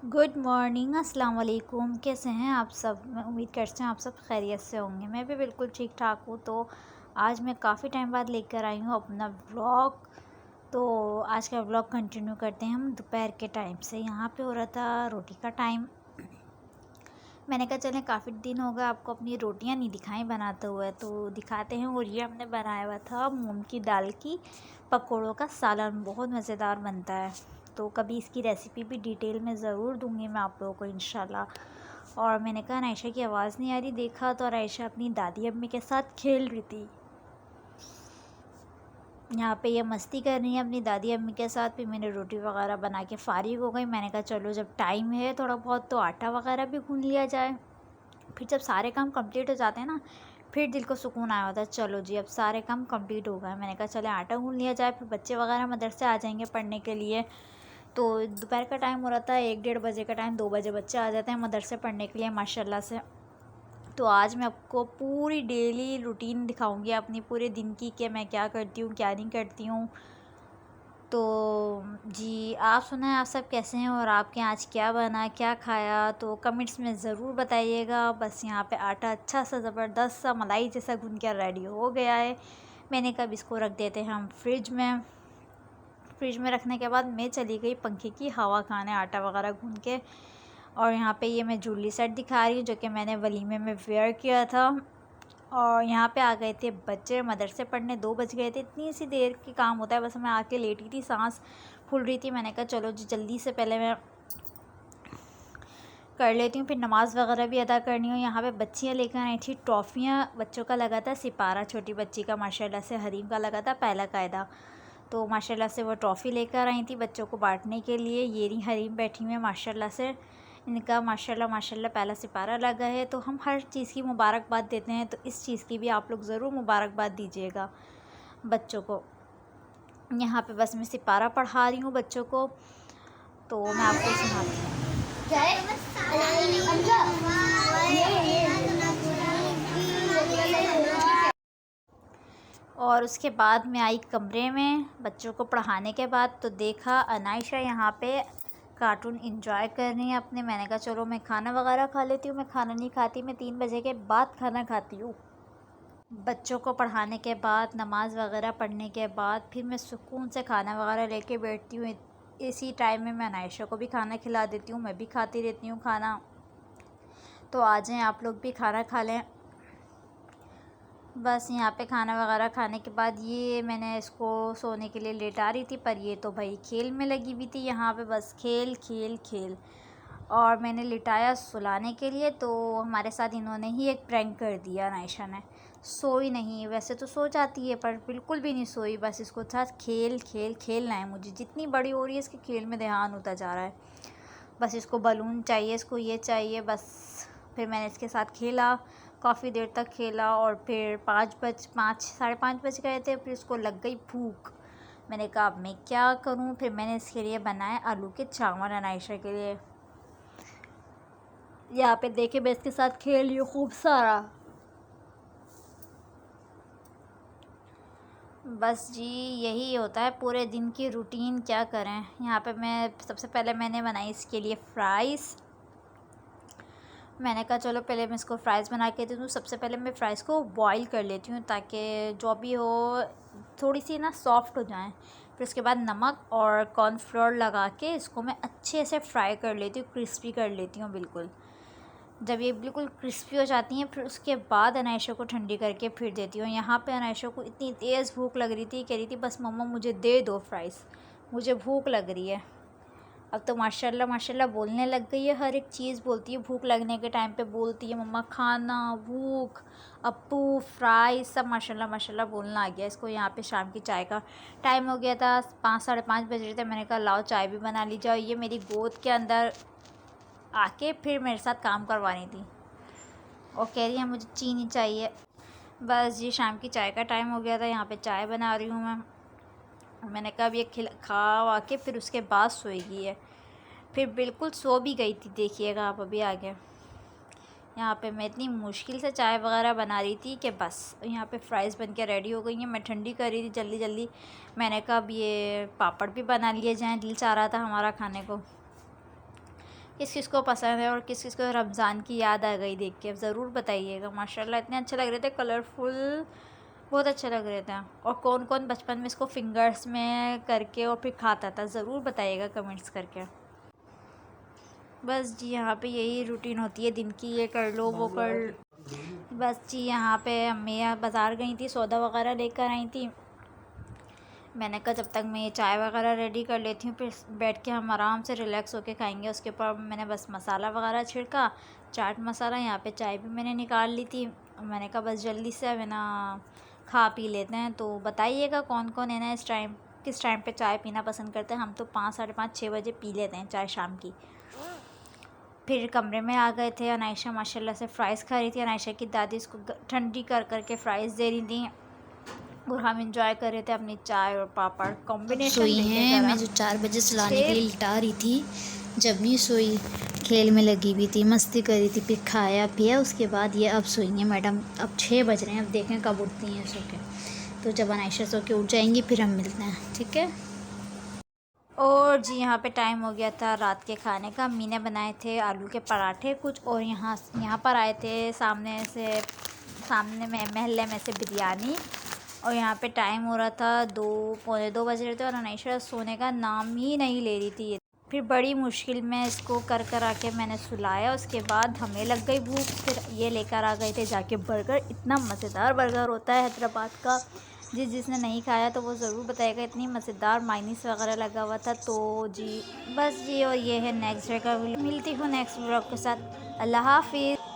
Good morning, अस्सलाम वालेकुम। कैसे हैं आप सब? मैं उम्मीद करती हूँ आप सब खैरियत से होंगे। मैं भी बिल्कुल ठीक ठाक हूँ। तो आज मैं काफ़ी टाइम बाद लेकर आई हूँ अपना व्लॉग। तो आज का व्लॉग कंटिन्यू करते हैं हम दोपहर के टाइम से। यहाँ पे हो रहा था रोटी का टाइम। मैंने कहा चलें, काफ़ी दिन हो गए आपको अपनी रोटियाँ नहीं दिखाई बनाते हुए, तो दिखाते हैं। और ये हमने बनाया हुआ था मूंग की दाल की पकौड़ों का सालन, बहुत मज़ेदार बनता है। तो कभी इसकी रेसिपी भी डिटेल में ज़रूर दूंगी मैं आप लोगों को इंशाल्लाह। और मैंने कहा आयशा की आवाज़ नहीं आ रही, देखा तो आयशा अपनी दादी अम्मी के साथ खेल रही थी। यहाँ पे ये मस्ती कर रही है अपनी दादी अम्मी के साथ। फिर मैंने रोटी वगैरह बना के फ़ारिग हो गई। मैंने कहा चलो, जब टाइम है थोड़ा बहुत तो आटा वगैरह भी गूँध लिया जाए। फिर जब सारे काम कंप्लीट हो जाते हैं ना, फिर दिल को सुकून आया होता है। चलो जी, अब सारे काम कंप्लीट हो गए। मैंने कहा चले आटा गूँध लिया जाए, फिर बच्चे वगैरह मदरसे आ जाएंगे पढ़ने के लिए। तो दोपहर का टाइम हो रहा था, 1-1:30 बजे का टाइम, 2 बजे बच्चे आ जाते हैं मदरसे पढ़ने के लिए माशाल्लाह से। तो आज मैं आपको पूरी डेली रूटीन दिखाऊंगी अपनी पूरे दिन की, कि मैं क्या करती हूँ क्या नहीं करती हूँ। तो जी, आप सुनाएं, आप सब कैसे हैं और आपके आज क्या बना, क्या खाया? तो कमेंट्स में ज़रूर बताइएगा। बस यहाँ पे आटा अच्छा सा ज़बरदस्त सा मलाई जैसा गूँध के रेडी हो गया है। मैंने कब इसको रख देते हैं हम फ्रिज में रखने के बाद मैं चली गई पंखे की हवा खाने, आटा वगैरह गूँध के। और यहाँ पे ये मैं ज्वेलरी सेट दिखा रही हूँ जो कि मैंने वलीमे में वेयर किया था। और यहाँ पे आ गए थे बच्चे मदरसे पढ़ने, 2 बज गए थे। इतनी सी देर की काम होता है, बस मैं आके लेटी थी, सांस फूल रही थी। मैंने कहा चलो जी, जल्दी से पहले मैं कर लेती हूँ, फिर नमाज़ वगैरह भी अदा करनी हो। यहाँ पे बच्चियाँ लेकर आई थी ट्रॉफ़ियाँ। बच्चों का लगा था सिपारा, छोटी बच्ची का माशाल्लाह से हरीम का लगा था पहला कायदा। तो माशाल्लाह से वो ट्रॉफ़ी लेकर आई थी बच्चों को बांटने के लिए। ये रही हरीम बैठी हुई है माशाल्लाह से, इनका माशाल्लाह माशाल्लाह पहला सिपारा लगा है। तो हम हर चीज़ की मुबारकबाद देते हैं, तो इस चीज़ की भी आप लोग ज़रूर मुबारकबाद दीजिएगा बच्चों को। यहाँ पे बस मैं सिपारा पढ़ा रही हूँ बच्चों को, तो मैं आपको सुनाती हूँ। और उसके बाद मैं आई कमरे में बच्चों को पढ़ाने के बाद, तो देखा अनायशा यहाँ पे कार्टून इंजॉय कर रही है अपने। मैंने कहा चलो मैं खाना वगैरह खा लेती हूँ। मैं खाना नहीं खाती, मैं 3 बजे के बाद खाना खाती हूँ। बच्चों को पढ़ाने के बाद, नमाज़ वगैरह पढ़ने के बाद, फिर मैं सुकून से खाना वगैरह लेके बैठती हूँ। इसी टाइम में मैं अनायशा को भी खाना खिला देती हूँ, मैं भी खाती रहती हूँ खाना। तो आ जाएँ आप लोग भी खाना खा लें। बस यहाँ पे खाना वगैरह खाने के बाद ये मैंने इसको सोने के लिए लेटा रही थी, पर ये तो भाई खेल में लगी हुई थी। यहाँ पे बस खेल खेल खेल। और मैंने लिटाया सुलाने के लिए, तो हमारे साथ इन्होंने ही एक प्रैंक कर दिया नायशा ने। सोई नहीं, वैसे तो सो जाती है पर बिल्कुल भी नहीं सोई। बस इसको था खेल खेल खेलना है मुझे। जितनी बड़ी हो रही है इसके खेल में ध्यान होता जा रहा है। बस इसको बलून चाहिए, इसको ये चाहिए बस। फिर मैंने इसके साथ खेला, काफ़ी देर तक खेला। और फिर 5 साढ़े 5 बज गए थे, फिर इसको लग गई भूख। मैंने कहा अब मैं क्या करूं? फिर मैंने इसके लिए बनाए आलू के चावल अनायशा के लिए। यहाँ पे देखे मैं इसके साथ खेल रही हूँ खूब सारा। बस जी, यही होता है पूरे दिन की रूटीन, क्या करें। यहाँ पे मैं सबसे पहले मैंने बनाई इसके लिए फ़्राइज़। मैंने कहा चलो पहले मैं इसको फ़्राइज़ बना के दे दूँ। सबसे पहले मैं फ़्राइज़ को बॉईल कर लेती हूँ, ताकि जो भी हो थोड़ी सी ना सॉफ़्ट हो जाएं। फिर उसके बाद नमक और कॉर्नफ्लोर लगा के इसको मैं अच्छे से फ्राई कर लेती हूँ, क्रिस्पी कर लेती हूँ बिल्कुल। जब ये बिल्कुल क्रिस्पी हो जाती हैं, फिर उसके बाद अनायशा को ठंडी करके फिर देती हूँ। यहाँ पे अनायशा को इतनी तेज़ भूख लग रही थी, कह रही थी बस मम्मा मुझे दे दो फ़्राइज़, मुझे भूख लग रही है। अब तो माशाल्लाह माशाल्लाह बोलने लग गई है, हर एक चीज़ बोलती है। भूख लगने के टाइम पे बोलती है मम्मा खाना, भूख, अप्पू, फ्राई, सब माशाल्लाह माशाल्लाह बोलना आ गया इसको। यहाँ पे शाम की चाय का टाइम हो गया था, 5 साढ़े 5 बज रहे थे। मैंने कहा लाओ चाय भी बना ली जाओ। ये मेरी गोद के अंदर आके फिर मेरे साथ काम करवानी थी और कह रही है मुझे चीनी चाहिए। बस जी, शाम की चाय का टाइम हो गया था, यहाँ पे चाय बना रही हूँ मैं। मैंने कहा अब ये खा वा के फिर उसके बाद सोएगी है। फिर बिल्कुल सो भी गई थी, देखिएगा आप अभी आगे। यहाँ पे मैं इतनी मुश्किल से चाय वगैरह बना रही थी कि बस यहाँ पे फ़्राइज़ बन के रेडी हो गई हैं। मैं ठंडी कर रही थी जल्दी जल्दी। मैंने कहा अब ये पापड़ भी बना लिए जाएँ, दिल चाह रहा था हमारा खाने को। किस किस को पसंद है और किस किस को रमज़ान की याद आ गई देख के, अब ज़रूर बताइएगा। माशाल्लाह इतने अच्छे लग रहे थे, कलरफुल, बहुत अच्छे लग रहे थे। और कौन कौन बचपन में इसको फिंगर्स में करके और फिर खाता था, ज़रूर बताइएगा कमेंट्स करके। बस जी यहाँ पे यही रूटीन होती है दिन की, ये कर लो वो कर। बस जी यहाँ पे अम्मी बाज़ार गई थी, सौदा वगैरह लेकर आई थी। मैंने कहा जब तक मैं ये चाय वगैरह रेडी कर लेती हूँ, फिर बैठ के हम आराम से रिलैक्स होके खाएंगे। उसके ऊपर मैंने बस मसाला वगैरह छिड़का, चाट मसाला। यहाँ पे चाय भी मैंने निकाल ली थी। मैंने कहा बस जल्दी से अब है ना खा पी लेते हैं। तो बताइएगा कौन कौन है ना किस टाइम पे चाय पीना पसंद करते हैं। हम तो 5, साढ़े 5, 6 बजे पी लेते हैं चाय शाम की। फिर कमरे में आ गए थे। अनायशा माशाल्लाह से फ़्राइज़ खा रही थी। अनायशा की दादी इसको ठंडी कर के फ़्राइज़ दे रही थी और हम इंजॉय कर रहे थे अपनी चाय और पापड़ कॉम्बिनेशन। सोई हैं, मैं जो 4 बजे सुलाने के लिए लिटा रही थी, जब नहीं सोई, खेल में लगी हुई थी, मस्ती कर रही थी, फिर खाया पिया, उसके बाद ये अब सोई हैं मैडम। अब 6 बज रहे हैं, अब देखें कब उठती हैं सो के। तो जब अनायशा सो के उठ जाएंगी फिर हम मिलते हैं, ठीक है। और जी यहाँ पे टाइम हो गया था रात के खाने का। अम्मी ने बनाए थे आलू के पराठे कुछ, और यहाँ पर आए थे सामने में महल्ले में से बिरयानी। और यहाँ पे टाइम हो रहा था 2, पौने 2 बज रहे थे और अनायशा सोने का नाम ही नहीं ले रही थी। फिर बड़ी मुश्किल में इसको कर आके मैंने सुलाया। उसके बाद हमें लग गई भूख, फिर ये लेकर आ गए थे जाके बर्गर। इतना मज़ेदार बर्गर होता है हैदराबाद का, जिसने नहीं खाया तो वो ज़रूर बताएगा। इतनी मज़ेदार मायनीस वगैरह लगा हुआ था। तो जी बस जी, और ये है नेक्स्ट डे का। मिलती हूँ नेक्स्ट ब्लॉग के साथ। अल्लाह हाफिज़।